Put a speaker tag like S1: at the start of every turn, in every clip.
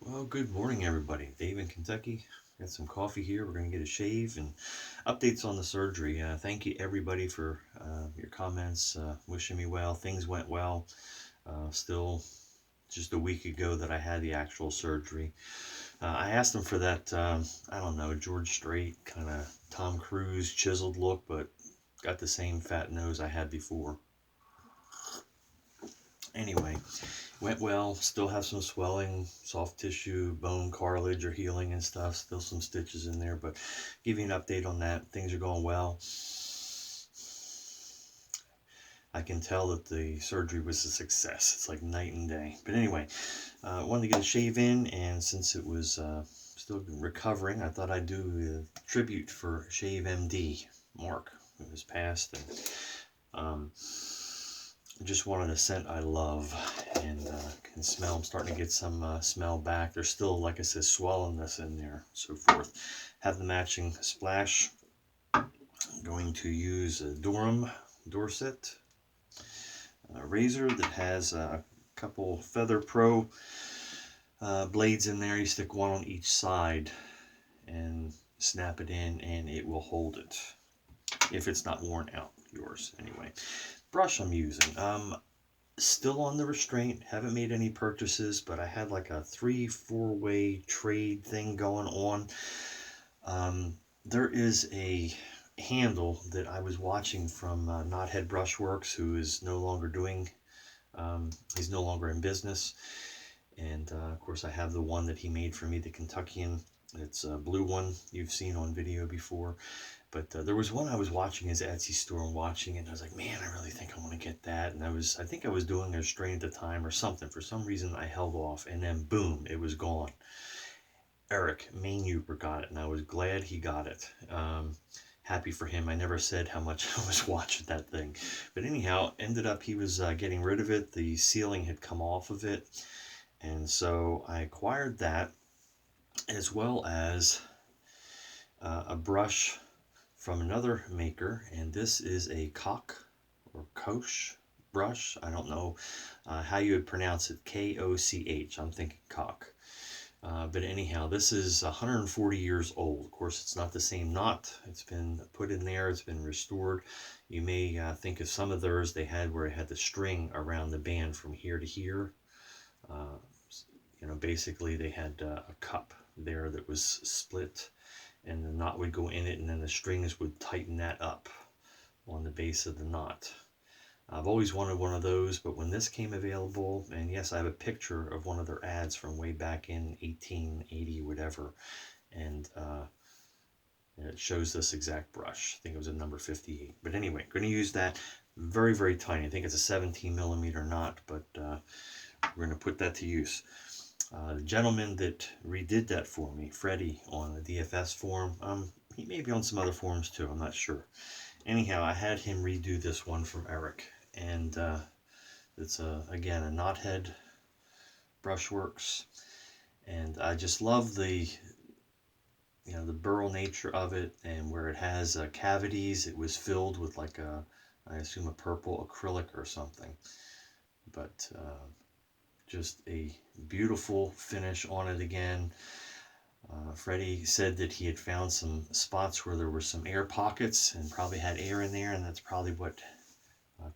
S1: Well, good morning, everybody. Dave in Kentucky. Got some coffee here. We're going to get a shave and updates on the surgery. Thank you, everybody, for your comments, wishing me well. Things went well. Still just a week ago that I had the actual surgery. I asked them for that, I don't know, George Strait, kind of Tom Cruise chiseled look, but got the same fat nose I had before. Anyway, went well. Still have some swelling, soft tissue, bone cartilage are healing and stuff. Still some stitches in there, but give you an update on that. Things are going well. I can tell that the surgery was a success. It's like night and day. But anyway, wanted to get a shave in, and since it was still recovering, I thought I'd do a tribute for Shave MD, Mark, who has passed, and just wanted a scent I love, and can smell. I'm starting to get some smell back. There's still, like I said, swollenness in there, so forth. Have the matching splash. I'm going to use a Durham Dorset razor that has a couple Feather Pro blades in there. You stick one on each side and snap it in, and it will hold it if it's not worn out. Yours anyway. Brush I'm using. Still on the restraint, haven't made any purchases, but I had like a 3-4 way trade thing going on. There is a handle that I was watching from Knothead Brushworks, who is no longer doing, he's no longer in business. And of course I have the one that he made for me, the Kentuckian. It's a blue one you've seen on video before. But there was one I was watching his Etsy store and watching it, and I was like, man, I really think I want to get that. And I think I was doing a restraint at the time or something. For some reason, I held off, and then boom, it was gone. Eric, main Uber, got it, and I was glad he got it. Happy for him. I never said how much I was watching that thing. But anyhow, ended up he was getting rid of it. The sealing had come off of it. And so I acquired that, as well as a brush from another maker, and this is a Koch or Koch brush. I don't know how you would pronounce it. Koch. I'm thinking Koch. But anyhow, this is 140 years old. Of course, it's not the same knot. It's been put in there. It's been restored. You may think of some of theirs they had where it had the string around the band from here to here. Basically they had a cup there that was split, and the knot would go in it, and then the strings would tighten that up on the base of the knot. I've always wanted one of those, but when this came available, and yes, I have a picture of one of their ads from way back in 1880, whatever, and it shows this exact brush. I think it was a number 58. But anyway, going to use that. Very, very tiny. I think it's a 17 millimeter knot, but we're going to put that to use. The gentleman that redid that for me, Freddie, on the DFS forum, he may be on some other forums too, I'm not sure. Anyhow, I had him redo this one from Eric, and it's again a Knothead Brushworks, and I just love the burl nature of it, and where it has cavities. It was filled with like I assume a purple acrylic or something, but just a beautiful finish on it again. Freddie said that he had found some spots where there were some air pockets and probably had air in there, and that's probably what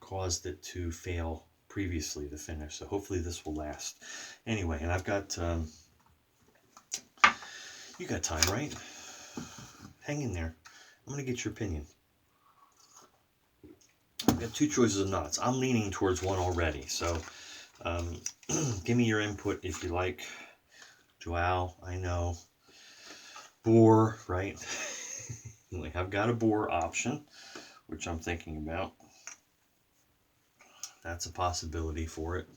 S1: caused it to fail previously, the finish. So hopefully this will last. Anyway, and I've got, you got time, right? Hang in there. I'm going to get your opinion. I've got two choices of knots. I'm leaning towards one already, so give me your input if you like. Joao, I know. Bore, right? I've got a bore option, which I'm thinking about. That's a possibility for it.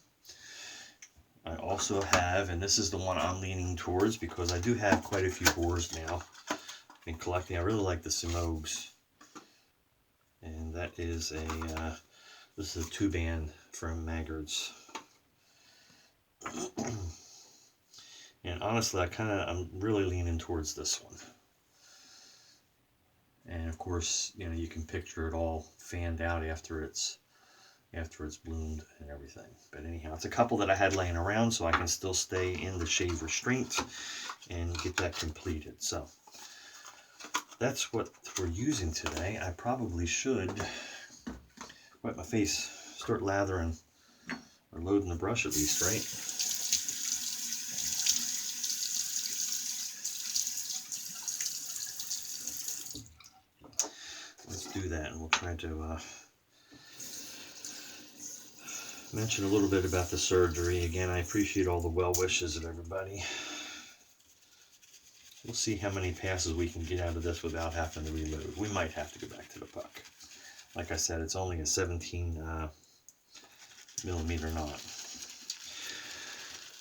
S1: I also have, and this is the one I'm leaning towards because I do have quite a few bores now. I've been collecting. I really like the Simogues. And that is this is a 2-band from Maggards. And honestly, I'm really leaning towards this one. And of course, you can picture it all fanned out after it's after it's bloomed and everything. But anyhow, it's a couple that I had laying around so I can still stay in the shave restraint and get that completed. So that's what we're using today. I probably should wipe my face, start lathering or loading the brush at least, right? Let's do that, and we'll try to mention a little bit about the surgery. Again, I appreciate all the well wishes of everybody. We'll see how many passes we can get out of this without having to reload. We might have to go back to the puck. Like I said, it's only a 17 millimeter knot.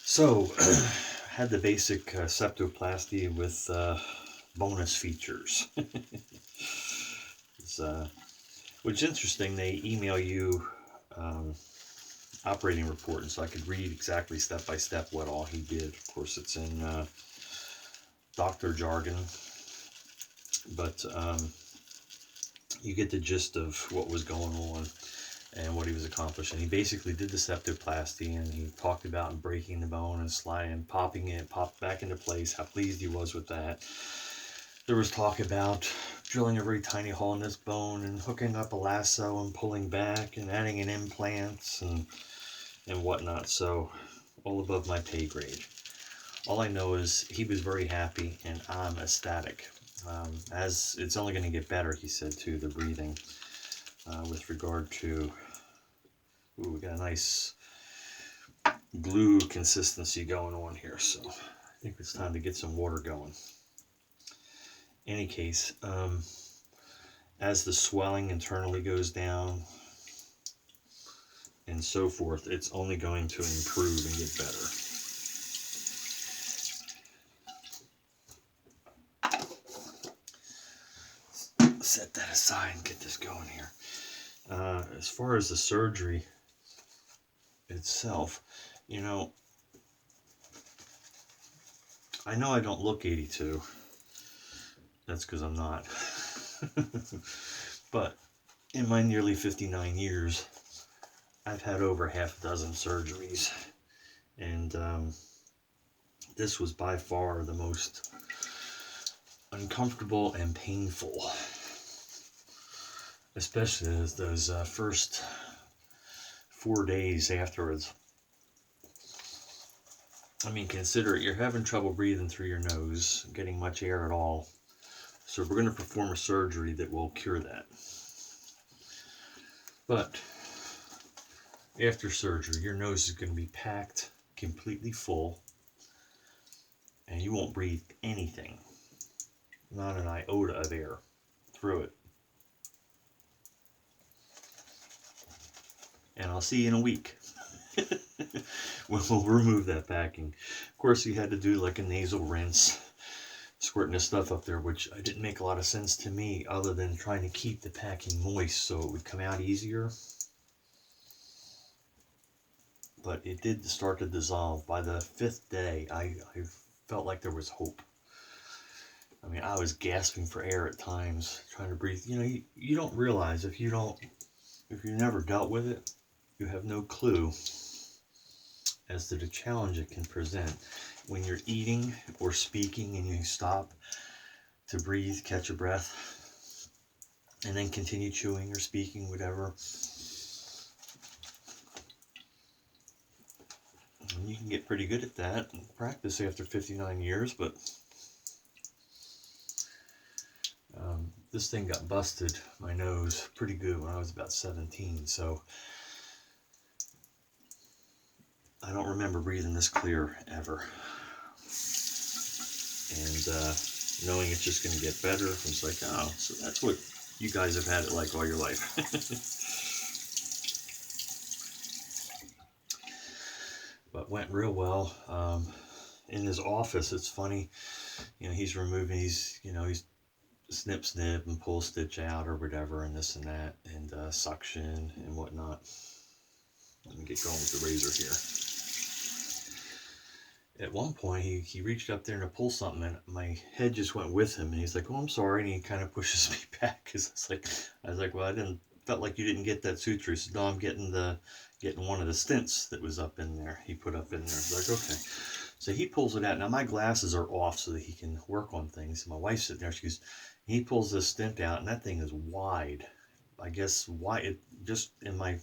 S1: So, had the basic septoplasty with bonus features. Which is interesting, they email you operating report, and so I could read exactly step by step what all he did. Of course, it's in doctor jargon, but you get the gist of what was going on and what he was accomplishing. He basically did the septoplasty, and he talked about breaking the bone and sliding, popping it, popped back into place, how pleased he was with that. There was talk about drilling a very tiny hole in this bone and hooking up a lasso and pulling back and adding an implant and whatnot. So all above my pay grade. All I know is he was very happy, and I'm ecstatic. As it's only going to get better, he said, too, the breathing with regard to, ooh, we got a nice glue consistency going on here. So I think it's time to get some water going. Any case, as the swelling internally goes down and so forth, it's only going to improve and get better. Set that aside and get this going here. As far as the surgery itself, you know I don't look 82. That's because I'm not. But in my nearly 59 years, I've had over half a dozen surgeries, and this was by far the most uncomfortable and painful, especially those first 4 days afterwards. I mean, consider it, you're having trouble breathing through your nose, getting much air at all. So we're going to perform a surgery that will cure that. But after surgery, your nose is going to be packed completely full, and you won't breathe anything, not an iota of air through it. And I'll see you in a week. We'll remove that packing. Of course, he had to do like a nasal rinse, squirting this stuff up there, which didn't make a lot of sense to me, other than trying to keep the packing moist so it would come out easier. But it did start to dissolve. By the 5th day, I felt like there was hope. I mean, I was gasping for air at times, trying to breathe. You know, you don't realize if you never dealt with it, you have no clue as to the challenge it can present when you're eating or speaking and you stop to breathe, catch a breath, and then continue chewing or speaking, whatever. And you can get pretty good at that and practice after 59 years, but this thing got busted, my nose, pretty good when I was about 17, so I don't remember breathing this clear ever. And knowing it's just going to get better, it's like, oh, so that's what you guys have had it like all your life. But went real well. In his office, it's funny, you know, he's removing, he's snip and pull stitch out or whatever, and this and that, and suction and whatnot. Let me get going with the razor here. At one point, he reached up there to pull something, and my head just went with him, and he's like, "Oh, I'm sorry," and he kind of pushes me back, because I was like, well, I didn't felt like you didn't get that suture. He said, no, I'm getting one of the stents that was up in there. He put up in there. I was like, okay. So he pulls it out. Now my glasses are off so that he can work on things. My wife's sitting there. She goes, he pulls this stent out, and that thing is wide. I guess wide. It just in my,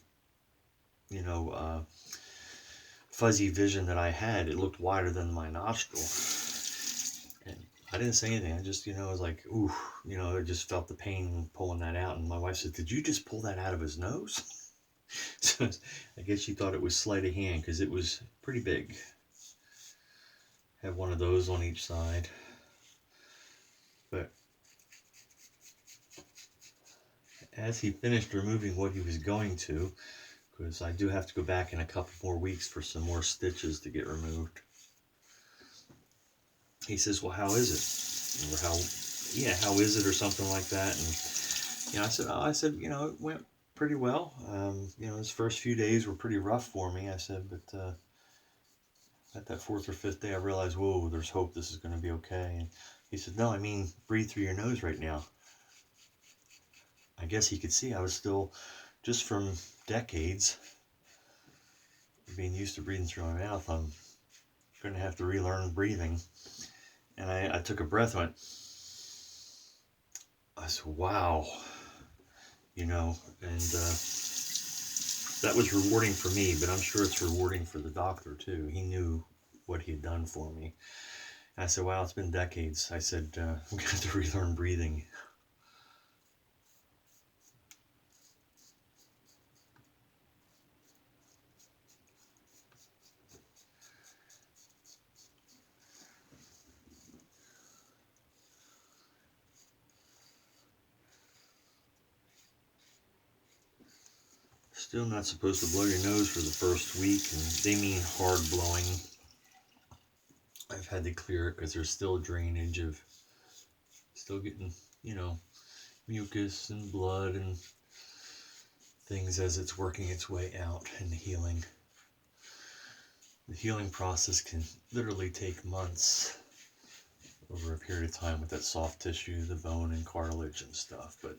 S1: you know, fuzzy vision that I had, it looked wider than my nostril. And I didn't say anything. I just, I was like, ooh, I just felt the pain pulling that out. And my wife said, did you just pull that out of his nose? So I guess she thought it was sleight of hand because it was pretty big. Had one of those on each side. But as he finished removing what he was going to, because I do have to go back in a couple more weeks for some more stitches to get removed, he says, well, how is it? Or how is it, or something like that. And I said, it went pretty well. His first few days were pretty rough for me. I said, but at that 4th or 5th day, I realized, whoa, there's hope. This is going to be okay. And he said, no, I mean, breathe through your nose right now. I guess he could see I was still, just from decades being used to breathing through my mouth, I'm going to have to relearn breathing. And I took a breath and went, I said, wow, and that was rewarding for me, but I'm sure it's rewarding for the doctor too. He knew what he had done for me. And I said, wow, it's been decades. I said, I'm going to have to relearn breathing. Still not supposed to blow your nose for the first week, and they mean hard blowing. I've had to clear it because there's still drainage of, still getting, mucus and blood and things as it's working its way out and healing. The healing process can literally take months over a period of time with that soft tissue, the bone and cartilage and stuff, but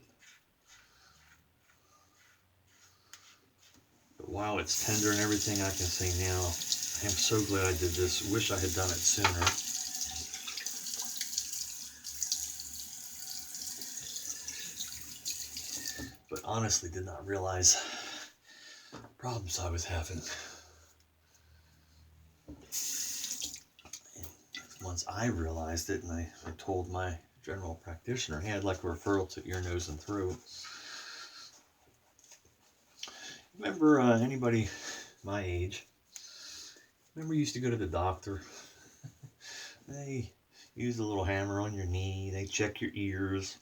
S1: while it's tender and everything, I can say now, I am so glad I did this. Wish I had done it sooner. But honestly, did not realize problems I was having. And once I realized it, and I told my general practitioner, he had like a referral to ear, nose, and throat. Remember anybody my age? Remember you used to go to the doctor? They use a little hammer on your knee. They check your ears.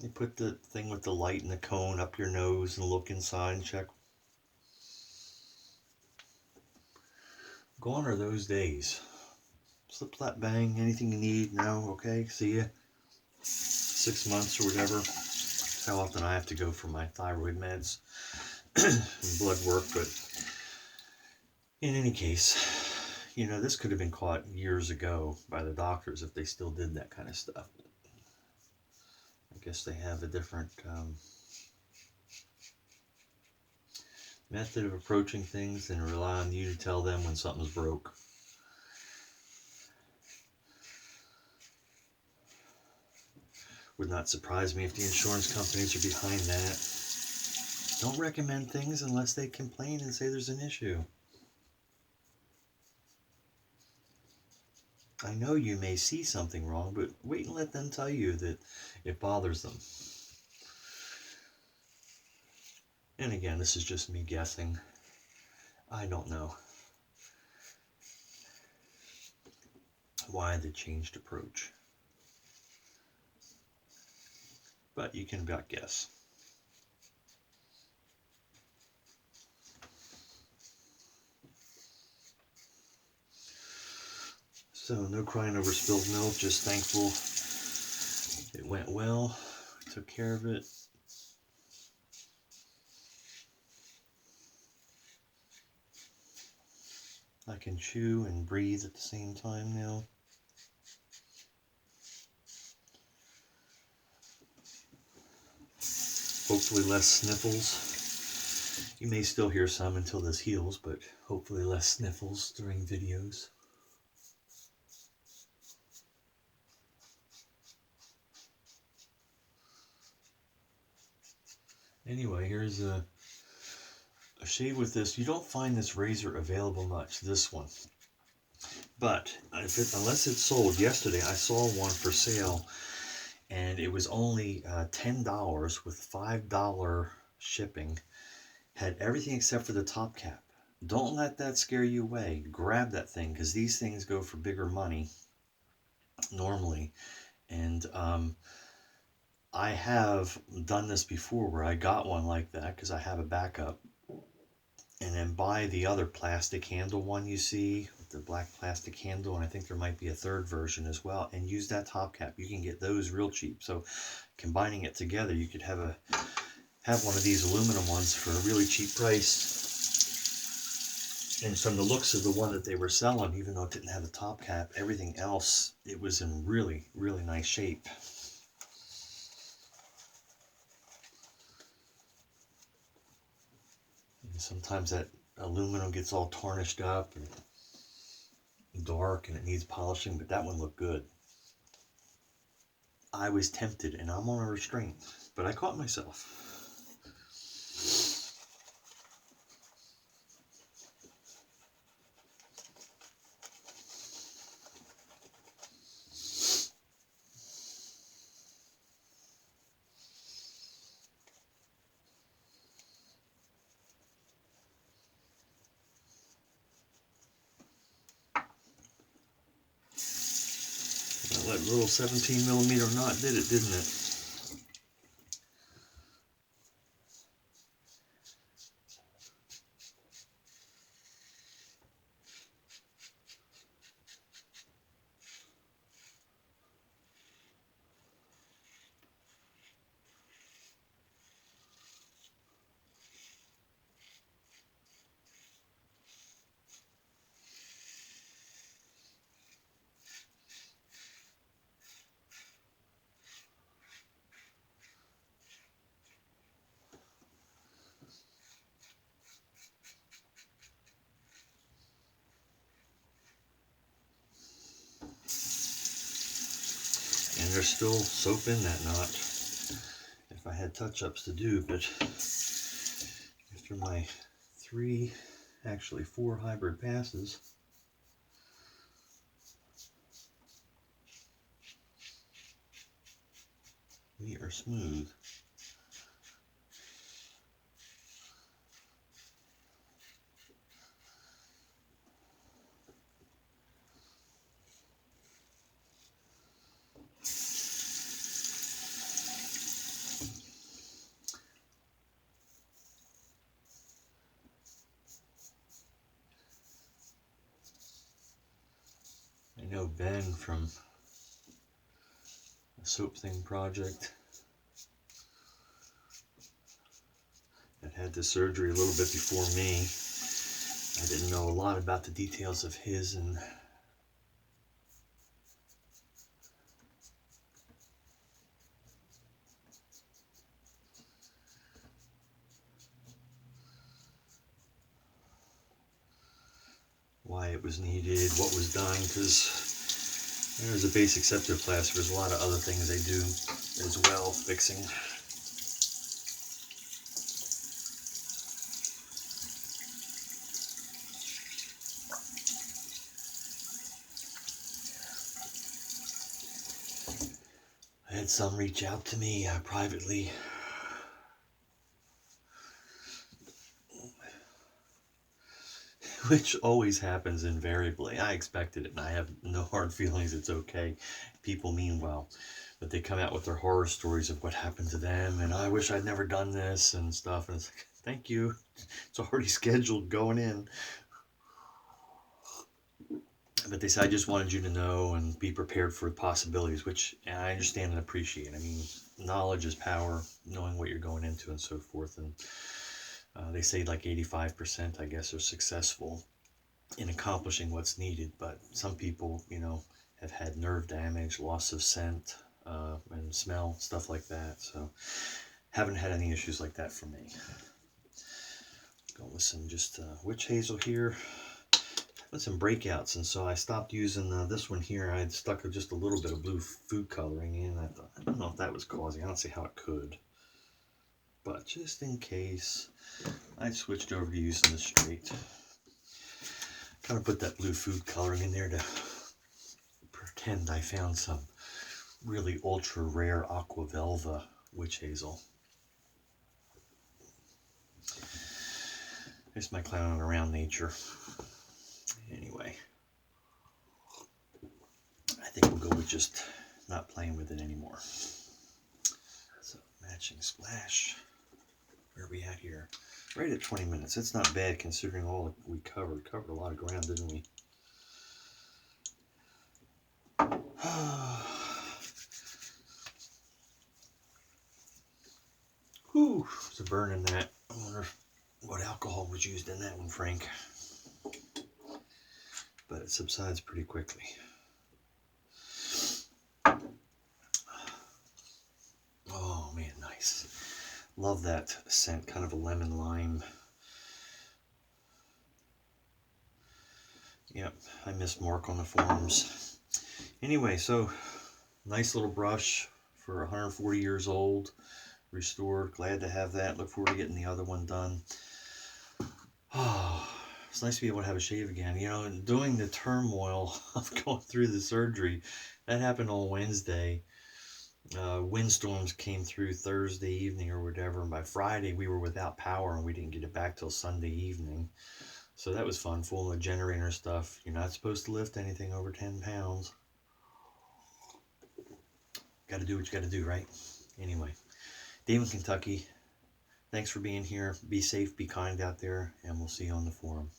S1: They put the thing with the light and the cone up your nose and look inside and check. Gone are those days. Slip, slap, bang, anything you need, no, okay, see ya. 6 months or whatever. How often I have to go for my thyroid meds and blood work, but in any case, this could have been caught years ago by the doctors if they still did that kind of stuff. I guess they have a different method of approaching things and rely on you to tell them when something's broke. Would not surprise me if the insurance companies are behind that. Don't recommend things unless they complain and say there's an issue. I know you may see something wrong, but wait and let them tell you that it bothers them. And again, this is just me guessing. I don't know why the changed approach. But you can about guess. So no crying over spilled milk, just thankful it went well, took care of it. I can chew and breathe at the same time now. Hopefully less sniffles. You may still hear some until this heals, but hopefully less sniffles during videos. Anyway, here's a shave with this. You don't find this razor available much, this one. But unless it's sold, yesterday I saw one for sale, and it was only $10 with $5 shipping. Had everything except for the top cap. Don't let that scare you away. Grab that thing, because these things go for bigger money normally. And I have done this before where I got one like that because I have a backup, and then buy the other plastic handle one you see, the black plastic handle, and I think there might be a third version as well, and use that top cap. You can get those real cheap. So combining it together, you could have one of these aluminum ones for a really cheap price. And from the looks of the one that they were selling, even though it didn't have a top cap, everything else, it was in really, really nice shape. And sometimes that aluminum gets all tarnished up and dark and it needs polishing, but that one looked good. I was tempted, and I'm on a restraint, but I caught myself. That little 17mm knot did it, didn't it? And there's still soap in that knot if I had touch-ups to do, but after my 4 hybrid passes, we are smooth. I know Ben from the Soap Thing project that had the surgery a little bit before me. I didn't know a lot about the details of his and why it was needed, what was done, because there's a basic septoplast. There's a lot of other things they do as well, fixing. I had some reach out to me privately. Which always happens invariably. I expected it, and I have no hard feelings. It's okay. People mean well, but they come out with their horror stories of what happened to them, and I wish I'd never done this and stuff. And it's like, thank you. It's already scheduled going in. But they said, I just wanted you to know and be prepared for possibilities, which I understand and appreciate. I mean, knowledge is power, knowing what you're going into and so forth. And they say like 85%, I guess, are successful in accomplishing what's needed. But some people, have had nerve damage, loss of scent and smell, stuff like that. So Haven't had any issues like that for me. Go with some just witch hazel here. With some breakouts, and so I stopped using this one here. I had stuck just a little bit of blue food coloring in. I thought, I don't know if that was causing. I don't see how it could, but just in case, I switched over to using the straight. Kind of put that blue food coloring in there to pretend I found some really ultra rare aqua velva witch hazel. It's my clowning around nature. Anyway, I think we'll go with just not playing with it anymore. So matching splash. Where are we at here? Right at 20 minutes. It's not bad considering all we covered. Covered a lot of ground, didn't we? Whew, there's a burn in that. I wonder what alcohol was used in that one, Frank. But it subsides pretty quickly. Oh man, nice. Love that scent, kind of a lemon lime. Yep, I missed Mark on the forums. Anyway, so nice little brush for 140 years old. Restored. Glad to have that. Look forward to getting the other one done. Oh, it's nice to be able to have a shave again. You know, and doing the turmoil of going through the surgery, that happened on Wednesday. Windstorms came through Thursday evening or whatever, and by Friday we were without power and we didn't get it back till Sunday evening. So that was fun, full of generator stuff. You're not supposed to lift anything over 10 pounds. Got to do what you got to do, right? Anyway, Dave in Kentucky, thanks for being here. Be safe, be kind out there, and we'll see you on the forum.